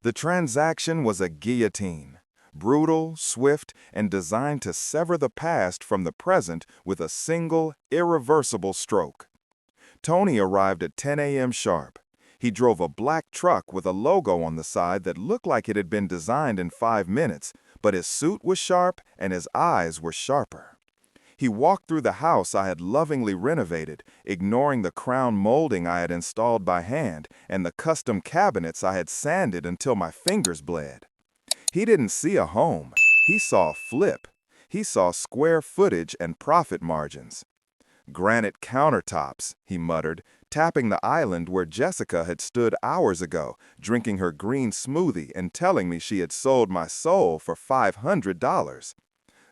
The transaction was a guillotine, brutal, swift, and designed to sever the past from the present with a single, irreversible stroke. Tony arrived at 10 a.m. sharp. He drove a black truck with a logo on the side that looked like it had been designed in 5 minutes, but his suit was sharp and his eyes were sharper. He walked through the house I had lovingly renovated, ignoring the crown molding I had installed by hand and the custom cabinets I had sanded until my fingers bled. He didn't see a home. He saw a flip. He saw square footage and profit margins. "Granite countertops," he muttered, tapping the island where Jessica had stood hours ago, drinking her green smoothie and telling me she had sold my soul for $500.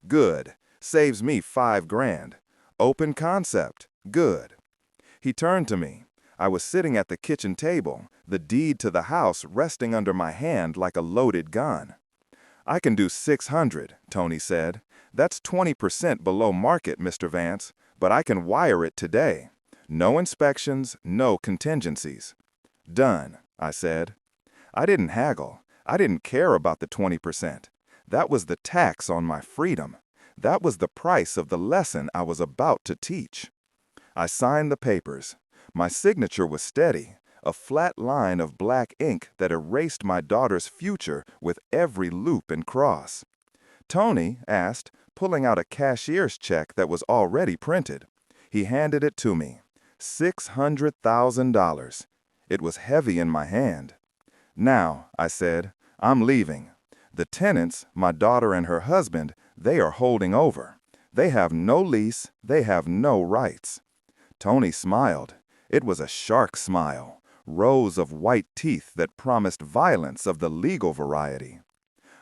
Good. Saves me $5,000. Open concept. Good. He turned to me. I was sitting at the kitchen table, the deed to the house resting under my hand like a loaded gun. "I can do 600, Tony said. "That's 20% below market, Mr. Vance, but I can wire it today. No inspections, no contingencies." "Done," I said. I didn't haggle. I didn't care about the 20%. That was the tax on my freedom. That was the price of the lesson I was about to teach. I signed the papers. My signature was steady, a flat line of black ink that erased my daughter's future with every loop and cross. Tony asked, pulling out a cashier's check that was already printed. He handed it to me. $600,000. It was heavy in my hand. "Now," I said, "I'm leaving. The tenants, my daughter and her husband, they are holding over. They have no lease, they have no rights." Tony smiled. It was a shark smile, rows of white teeth that promised violence of the legal variety.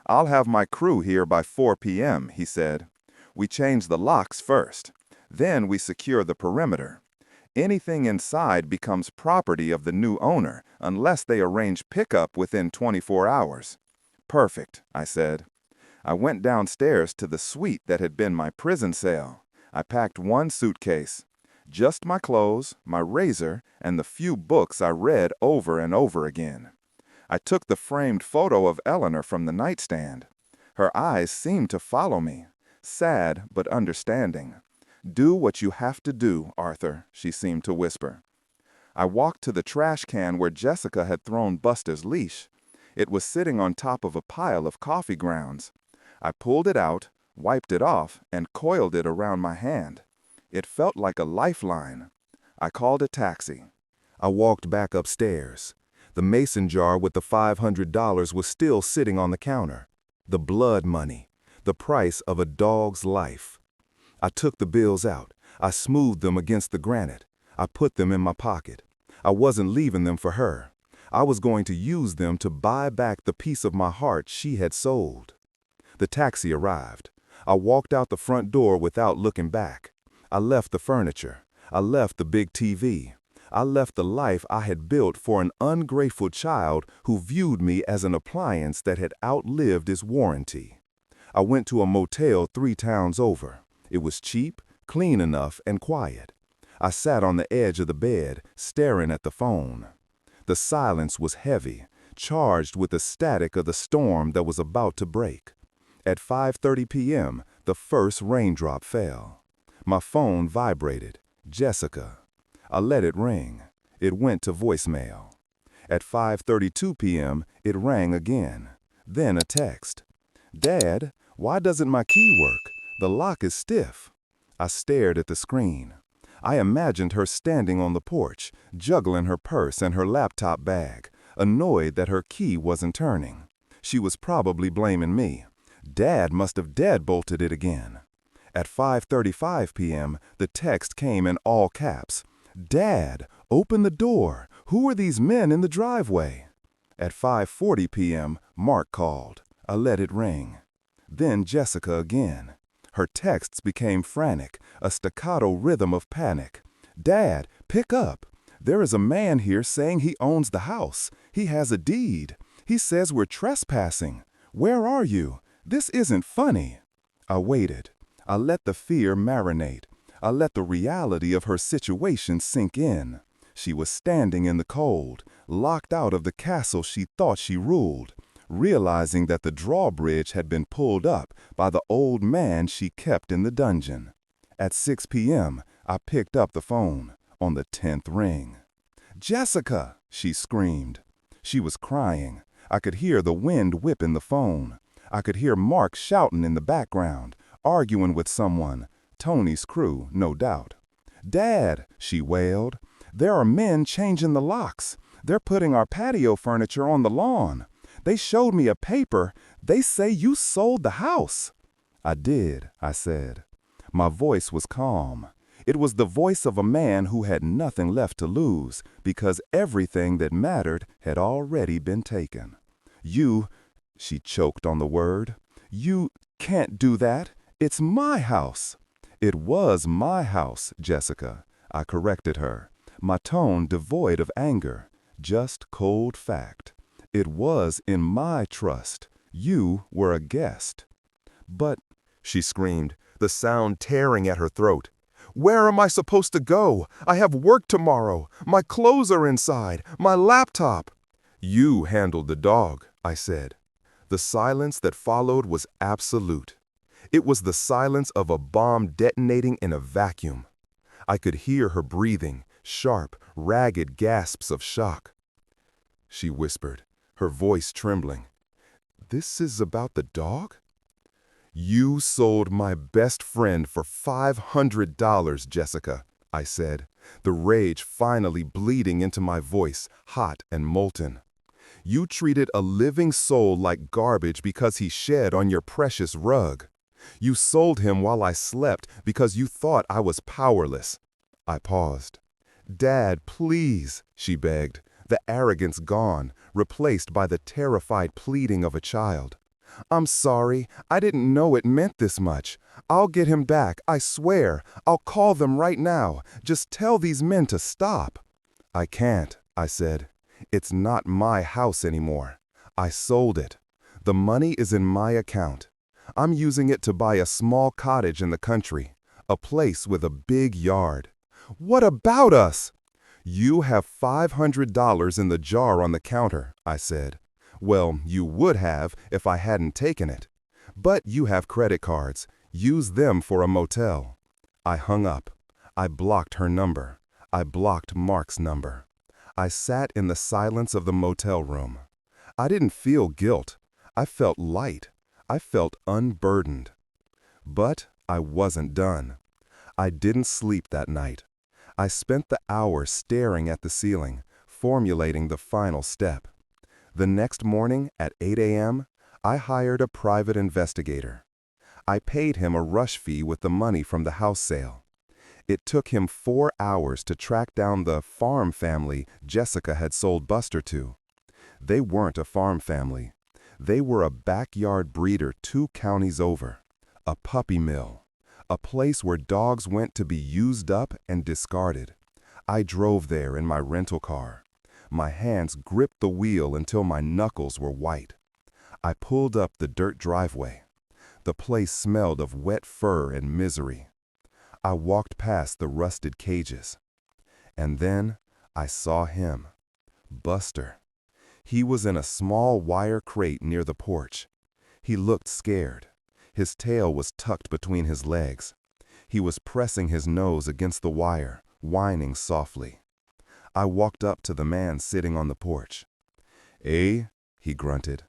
"I'll have my crew here by 4 p.m., he said. "We change the locks first. Then we secure the perimeter. Anything inside becomes property of the new owner unless they arrange pickup within 24 hours. "Perfect," I said. I went downstairs to the suite that had been my prison cell. I packed one suitcase. Just my clothes, my razor, and the few books I read over and over again. I took the framed photo of Eleanor from the nightstand. Her eyes seemed to follow me, sad but understanding. "Do what you have to do, Arthur," she seemed to whisper. I walked to the trash can where Jessica had thrown Buster's leash. It was sitting on top of a pile of coffee grounds. I pulled it out, wiped it off, and coiled it around my hand. It felt like a lifeline. I called a taxi. I walked back upstairs. The mason jar with the $500 was still sitting on the counter. The blood money, the price of a dog's life. I took the bills out. I smoothed them against the granite. I put them in my pocket. I wasn't leaving them for her. I was going to use them to buy back the piece of my heart she had sold. The taxi arrived. I walked out the front door without looking back. I left the furniture. I left the big TV. I left the life I had built for an ungrateful child who viewed me as an appliance that had outlived its warranty. I went to a motel 3 towns over. It was cheap, clean enough, and quiet. I sat on the edge of the bed, staring at the phone. The silence was heavy, charged with the static of the storm that was about to break. At 5:30 p.m., the first raindrop fell. My phone vibrated. Jessica. I let it ring. It went to voicemail. At 5:32 p.m., it rang again. Then a text. "Dad, why doesn't my key work? The lock is stiff." I stared at the screen. I imagined her standing on the porch, juggling her purse and her laptop bag, annoyed that her key wasn't turning. She was probably blaming me. Dad must have deadbolted it again. At 5:35 p.m., the text came in all caps. "Dad, open the door. Who are these men in the driveway?" At 5:40 p.m., Mark called. I let it ring. Then Jessica again. Her texts became frantic, a staccato rhythm of panic. "Dad, pick up. There is a man here saying he owns the house. He has a deed. He says we're trespassing. Where are you? This isn't funny." I waited. I let the fear marinate. I let the reality of her situation sink in. She was standing in the cold, locked out of the castle she thought she ruled, realizing that the drawbridge had been pulled up by the old man she kept in the dungeon. At 6 p.m., I picked up the phone on the 10th ring. "Jessica!" she screamed. She was crying. I could hear the wind whipping the phone. I could hear Mark shouting in the background, arguing with someone, Tony's crew, no doubt. "Dad," she wailed, "there are men changing the locks. They're putting our patio furniture on the lawn. They showed me a paper. They say you sold the house." "I did," I said. My voice was calm. It was the voice of a man who had nothing left to lose because everything that mattered had already been taken. She choked on the word. "You can't do that. It's my house." "It was my house, Jessica," I corrected her, my tone devoid of anger, just cold fact. "It was in my trust. You were a guest." "But," she screamed, the sound tearing at her throat, "where am I supposed to go? I have work tomorrow. My clothes are inside. My laptop." "You handled the dog," I said. The silence that followed was absolute. It was the silence of a bomb detonating in a vacuum. I could hear her breathing, sharp, ragged gasps of shock. She whispered, her voice trembling. "This is about the dog?" "You sold my best friend for $500, Jessica," I said, the rage finally bleeding into my voice, hot and molten. "You treated a living soul like garbage because he shed on your precious rug. You sold him while I slept because you thought I was powerless." I paused. "Dad, please," she begged, the arrogance gone, replaced by the terrified pleading of a child. "I'm sorry. I didn't know it meant this much. I'll get him back, I swear. I'll call them right now. Just tell these men to stop." "I can't," I said. "It's not my house anymore. I sold it. The money is in my account. I'm using it to buy a small cottage in the country, a place with a big yard." "What about us?" "You have $500 in the jar on the counter," I said. "Well, you would have if I hadn't taken it. But you have credit cards. Use them for a motel." I hung up. I blocked her number. I blocked Mark's number. I sat in the silence of the motel room. I didn't feel guilt. I felt light. I felt unburdened. But I wasn't done. I didn't sleep that night. I spent the hours staring at the ceiling, formulating the final step. The next morning at 8 a.m., I hired a private investigator. I paid him a rush fee with the money from the house sale. It took him 4 hours to track down the farm family Jessica had sold Buster to. They weren't a farm family. They were a backyard breeder 2 counties over, a puppy mill, a place where dogs went to be used up and discarded. I drove there in my rental car. My hands gripped the wheel until my knuckles were white. I pulled up the dirt driveway. The place smelled of wet fur and misery. I walked past the rusted cages. And then I saw him, Buster. He was in a small wire crate near the porch. He looked scared. His tail was tucked between his legs. He was pressing his nose against the wire, whining softly. I walked up to the man sitting on the porch. "Eh?" he grunted.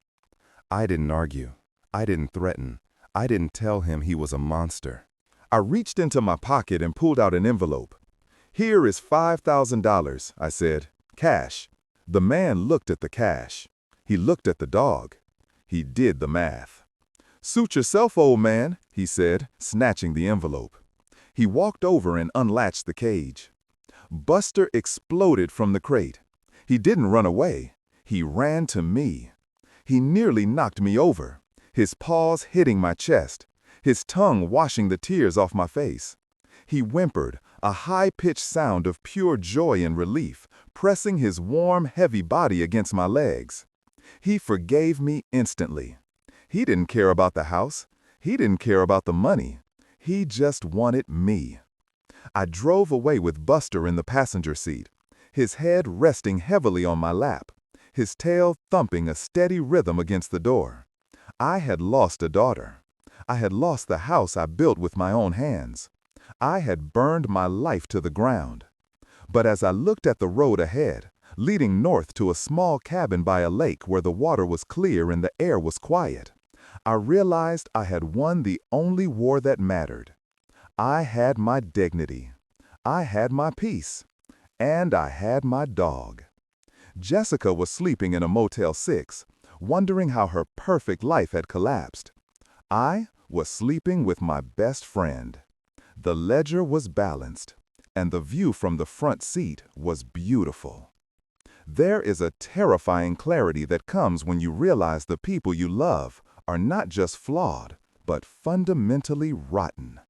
I didn't argue. I didn't threaten. I didn't tell him he was a monster. I reached into my pocket and pulled out an envelope. "Here is $5,000, I said. "Cash." The man looked at the cash. He looked at the dog. He did the math. "Suit yourself, old man," he said, snatching the envelope. He walked over and unlatched the cage. Buster exploded from the crate. He didn't run away. He ran to me. He nearly knocked me over, his paws hitting my chest, his tongue washing the tears off my face. He whimpered, a high-pitched sound of pure joy and relief, pressing his warm, heavy body against my legs. He forgave me instantly. He didn't care about the house. He didn't care about the money. He just wanted me. I drove away with Buster in the passenger seat. his head resting heavily on my lap, his tail thumping a steady rhythm against the door. I had lost a daughter. I had lost the house I built with my own hands. I had burned my life to the ground. But as I looked at the road ahead, leading north to a small cabin by a lake where the water was clear and the air was quiet, I realized I had won the only war that mattered. I had my dignity. I had my peace. And I had my dog. Jessica was sleeping in a Motel 6, wondering how her perfect life had collapsed. I was sleeping with my best friend. The ledger was balanced, and the view from the front seat was beautiful. There is a terrifying clarity that comes when you realize the people you love are not just flawed, but fundamentally rotten.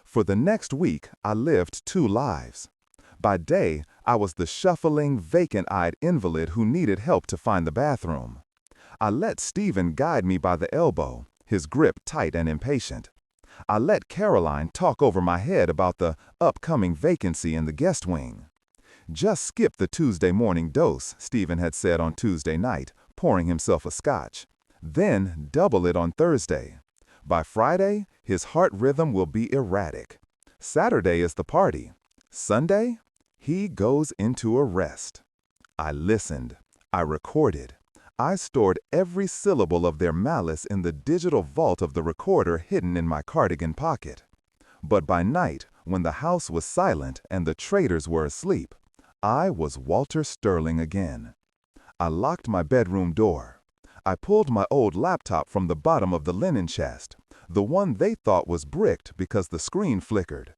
For the next week, I lived two lives. By day, I was the shuffling, vacant-eyed invalid who needed help to find the bathroom. I let Stephen guide me by the elbow, his grip tight and impatient. I let Caroline talk over my head about the upcoming vacancy in the guest wing. Just skip the Tuesday morning dose, Stephen had said on Tuesday night, pouring himself a scotch. Then double it on Thursday. By Friday, his heart rhythm will be erratic. Saturday is the party. Sunday, he goes into a rest. I listened. I recorded. I stored every syllable of their malice in the digital vault of the recorder hidden in my cardigan pocket. But by night, when the house was silent and the traitors were asleep, I was Walter Sterling again. I locked my bedroom door. I pulled my old laptop from the bottom of the linen chest, the one they thought was bricked because the screen flickered.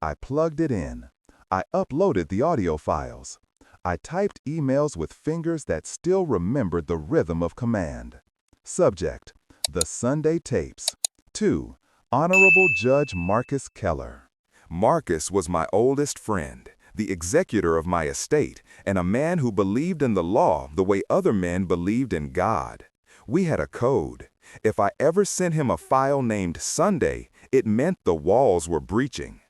I plugged it in. I uploaded the audio files. I typed emails with fingers that still remembered the rhythm of command. Subject: The Sunday Tapes. 2. Honorable Judge Marcus Keller. Marcus was my oldest friend, the executor of my estate, and a man who believed in the law the way other men believed in God. We had a code. If I ever sent him a file named Sunday, it meant the walls were breaching.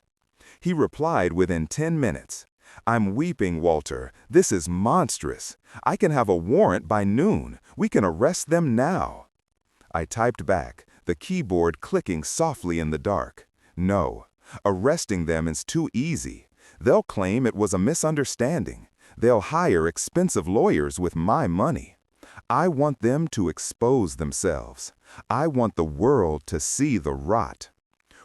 He replied within 10 minutes. "I'm weeping, Walter. This is monstrous. I can have a warrant by noon. We can arrest them now." I typed back, the keyboard clicking softly in the dark. "No, arresting them is too easy. They'll claim it was a misunderstanding. They'll hire expensive lawyers with my money. I want them to expose themselves. I want the world to see the rot."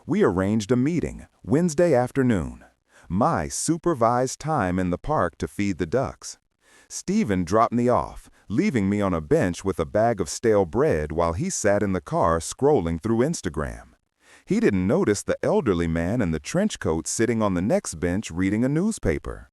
We arranged a meeting, Wednesday afternoon. My supervised time in the park to feed the ducks. Stephen dropped me off, leaving me on a bench with a bag of stale bread while he sat in the car scrolling through Instagram. He didn't notice the elderly man in the trench coat sitting on the next bench reading a newspaper.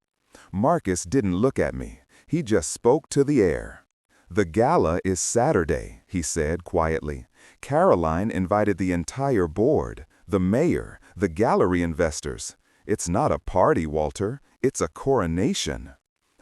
Marcus didn't look at me. He just spoke to the air. "The gala is Saturday," he said quietly. "Caroline invited the entire board, the mayor, the gallery investors. It's not a party, Walter. It's a coronation."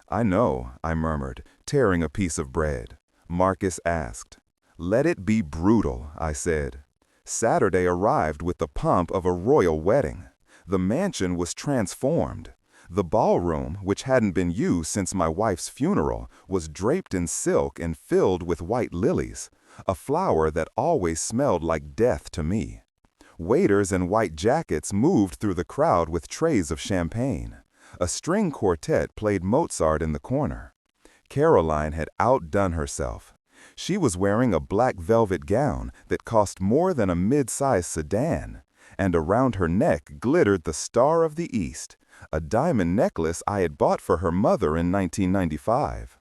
"I know," I murmured, tearing a piece of bread. Marcus asked. "Let it be brutal," I said. Saturday arrived with the pomp of a royal wedding. The mansion was transformed. The ballroom, which hadn't been used since my wife's funeral, was draped in silk and filled with white lilies, a flower that always smelled like death to me. Waiters in white jackets moved through the crowd with trays of champagne. A string quartet played Mozart in the corner. Caroline had outdone herself. She was wearing a black velvet gown that cost more than a mid-sized sedan, and around her neck glittered the Star of the East, a diamond necklace I had bought for her mother in 1995.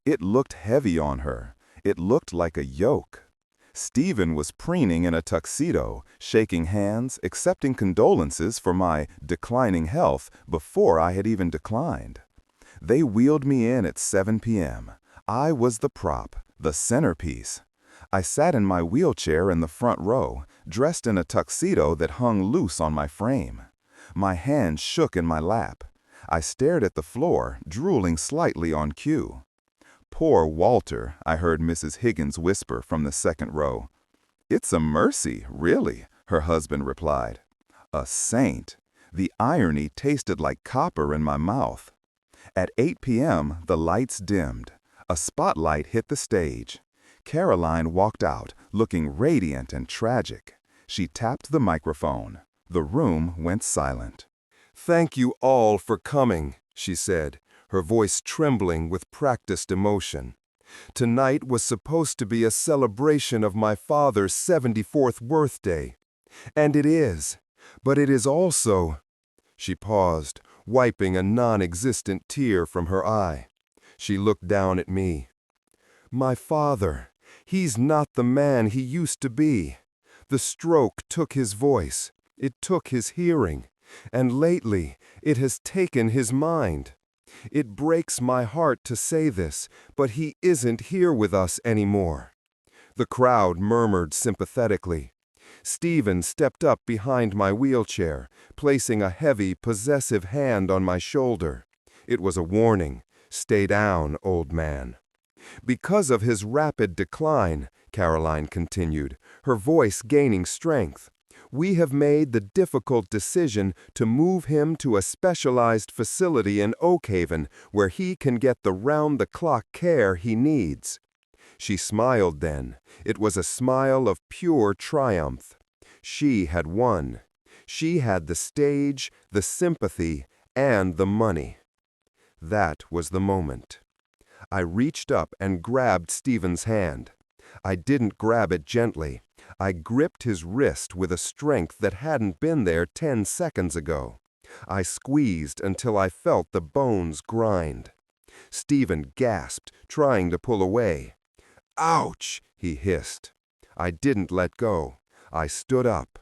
It looked heavy on her. It looked like a yoke. Stephen was preening in a tuxedo, shaking hands, accepting condolences for my declining health before I had even declined. They wheeled me in at 7 p.m. I was the prop, the centerpiece. I sat in my wheelchair in the front row, dressed in a tuxedo that hung loose on my frame. My hands shook in my lap. I stared at the floor, drooling slightly on cue. "Poor Walter," I heard Mrs. Higgins whisper from the second row. "It's a mercy, really," her husband replied. A saint. The irony tasted like copper in my mouth. At 8 p.m., the lights dimmed. A spotlight hit the stage. Caroline walked out, looking radiant and tragic. She tapped the microphone. The room went silent. "Thank you all for coming," she said, her voice trembling with practiced emotion. "Tonight was supposed to be a celebration of my father's 74th birthday. And it is. But it is also—" She paused, wiping a non-existent tear from her eye. She looked down at me. "My father, he's not the man he used to be. The stroke took his voice. It took his hearing. And lately, it has taken his mind. It breaks my heart to say this, but he isn't here with us anymore." The crowd murmured sympathetically. Stephen stepped up behind my wheelchair, placing a heavy, possessive hand on my shoulder. It was a warning. "Stay down, old man." "Because of his rapid decline," Caroline continued, her voice gaining strength, "we have made the difficult decision to move him to a specialized facility in Oakhaven where he can get the round-the-clock care he needs." She smiled then. It was a smile of pure triumph. She had won. She had the stage, the sympathy, and the money. That was the moment. I reached up and grabbed Stephen's hand. I didn't grab it gently. I gripped his wrist with a strength that hadn't been there 10 seconds ago. I squeezed until I felt the bones grind. Stephen gasped, trying to pull away. "Ouch!" he hissed. I didn't let go. I stood up.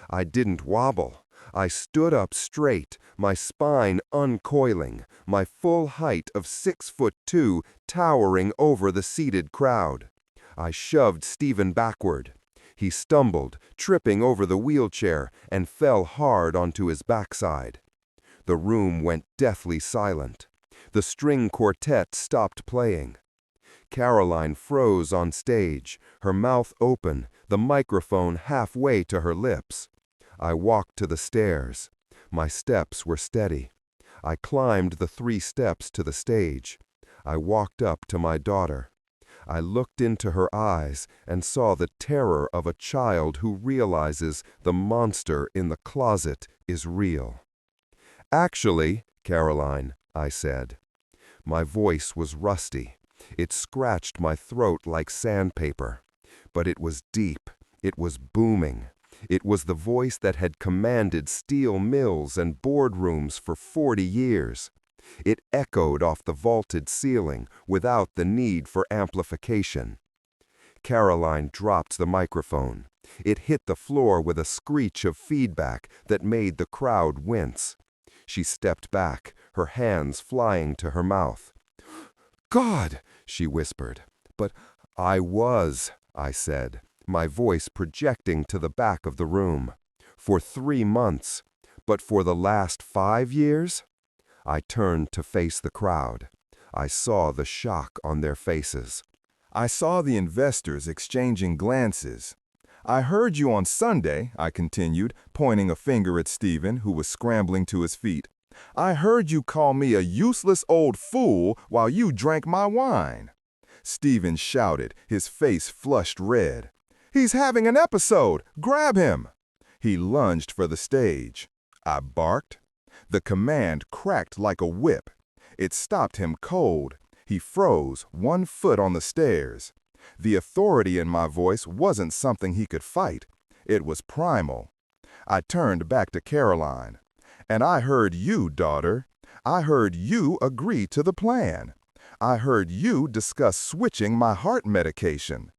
I didn't wobble. I stood up straight, my spine uncoiling, my full height of 6'2" towering over the seated crowd. I shoved Stephen backward. He stumbled, tripping over the wheelchair, and fell hard onto his backside. The room went deathly silent. The string quartet stopped playing. Caroline froze on stage, her mouth open, the microphone halfway to her lips. I walked to the stairs. My steps were steady. I climbed the 3 steps to the stage. I walked up to my daughter. I looked into her eyes and saw the terror of a child who realizes the monster in the closet is real. "Actually, Caroline," I said. My voice was rusty. It scratched my throat like sandpaper. But it was deep. It was booming. It was the voice that had commanded steel mills and boardrooms for 40 years. It echoed off the vaulted ceiling without the need for amplification. Caroline dropped the microphone. It hit the floor with a screech of feedback that made the crowd wince. She stepped back, her hands flying to her mouth. "God!" she whispered. "But I said, my voice projecting to the back of the room. "For 3 months. But for the last 5 years?" I turned to face the crowd. I saw the shock on their faces. I saw the investors exchanging glances. "I heard you on Sunday," I continued, pointing a finger at Stephen, who was scrambling to his feet. "I heard you call me a useless old fool while you drank my wine." Stephen shouted, his face flushed red. "He's having an episode! Grab him!" He lunged for the stage. I barked. The command cracked like a whip. It stopped him cold. He froze, 1 foot on the stairs. The authority in my voice wasn't something he could fight. It was primal. I turned back to Caroline. "And I heard you, daughter. I heard you agree to the plan. I heard you discuss switching my heart medication."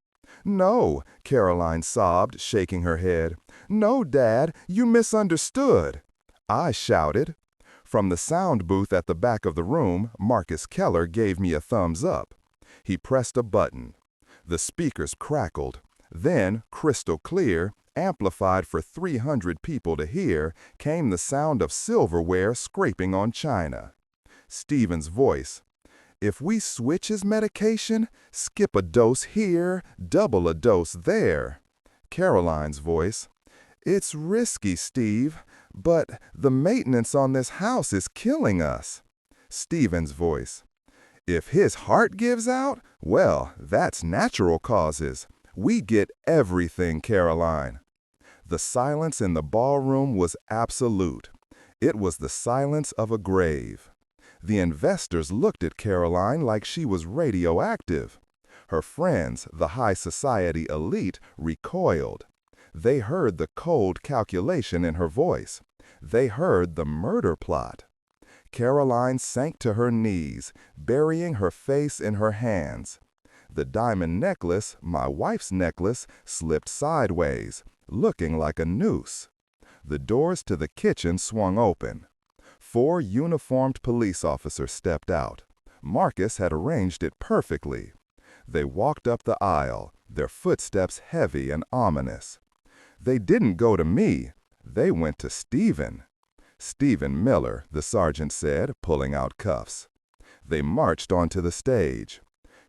"No," Caroline sobbed, shaking her head. "No, Dad, you misunderstood." I shouted. From the sound booth at the back of the room, Marcus Keller gave me a thumbs up. He pressed a button. The speakers crackled. Then, crystal clear, amplified for 300 people to hear, came the sound of silverware scraping on china. Stephen's voice. "If we switch his medication, skip a dose here, double a dose there." Caroline's voice. "It's risky, Steve, but the maintenance on this house is killing us." Stephen's voice. If his heart gives out, well, that's natural causes. We get everything, Caroline. The silence in the ballroom was absolute. It was the silence of a grave. The investors looked at Caroline like she was radioactive. Her friends, the high society elite, recoiled. They heard the cold calculation in her voice. They heard the murder plot. Caroline sank to her knees, burying her face in her hands. The diamond necklace, my wife's necklace, slipped sideways, looking like a noose. The doors to the kitchen swung open. 4 uniformed police officers stepped out. Marcus had arranged it perfectly. They walked up the aisle, their footsteps heavy and ominous. They didn't go to me. They went to Stephen. Stephen Miller, the sergeant said, pulling out cuffs. They marched onto the stage.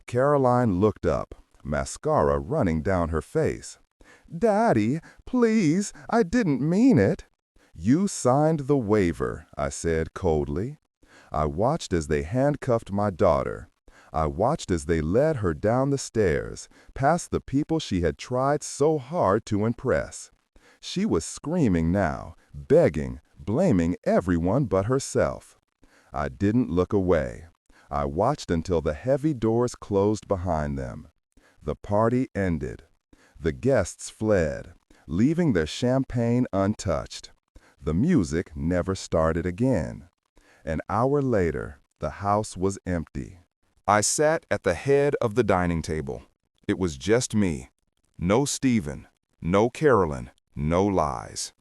Caroline looked up, mascara running down her face. "Daddy, please, I didn't mean it." "You signed the waiver," I said coldly. I watched as they handcuffed my daughter. I watched as they led her down the stairs, past the people she had tried so hard to impress. She was screaming now, begging, blaming everyone but herself. I didn't look away. I watched until the heavy doors closed behind them. The party ended. The guests fled, leaving their champagne untouched. The music never started again. An hour later, the house was empty. I sat at the head of the dining table. It was just me. No Stephen, no Carolyn, no lies.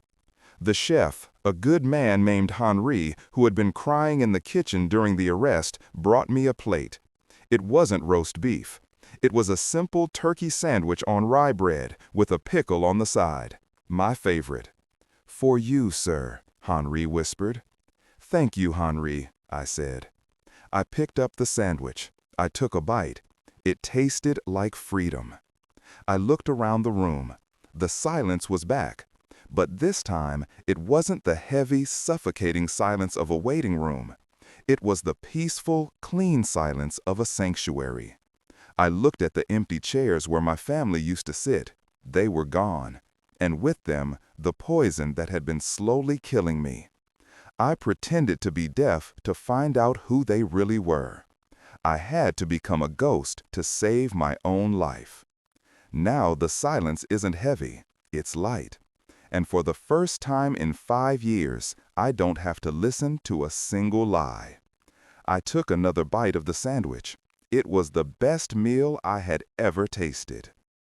The chef, a good man named Henri, who had been crying in the kitchen during the arrest, brought me a plate. It wasn't roast beef. It was a simple turkey sandwich on rye bread with a pickle on the side. My favorite. "For you, sir," Henri whispered. "Thank you, Henri," I said. I picked up the sandwich. I took a bite. It tasted like freedom. I looked around the room. The silence was back. But this time, it wasn't the heavy, suffocating silence of a waiting room. It was the peaceful, clean silence of a sanctuary. I looked at the empty chairs where my family used to sit. They were gone. And with them, the poison that had been slowly killing me. I pretended to be deaf to find out who they really were. I had to become a ghost to save my own life. Now the silence isn't heavy, it's light. And for the first time in 5 years, I don't have to listen to a single lie. I took another bite of the sandwich. It was the best meal I had ever tasted.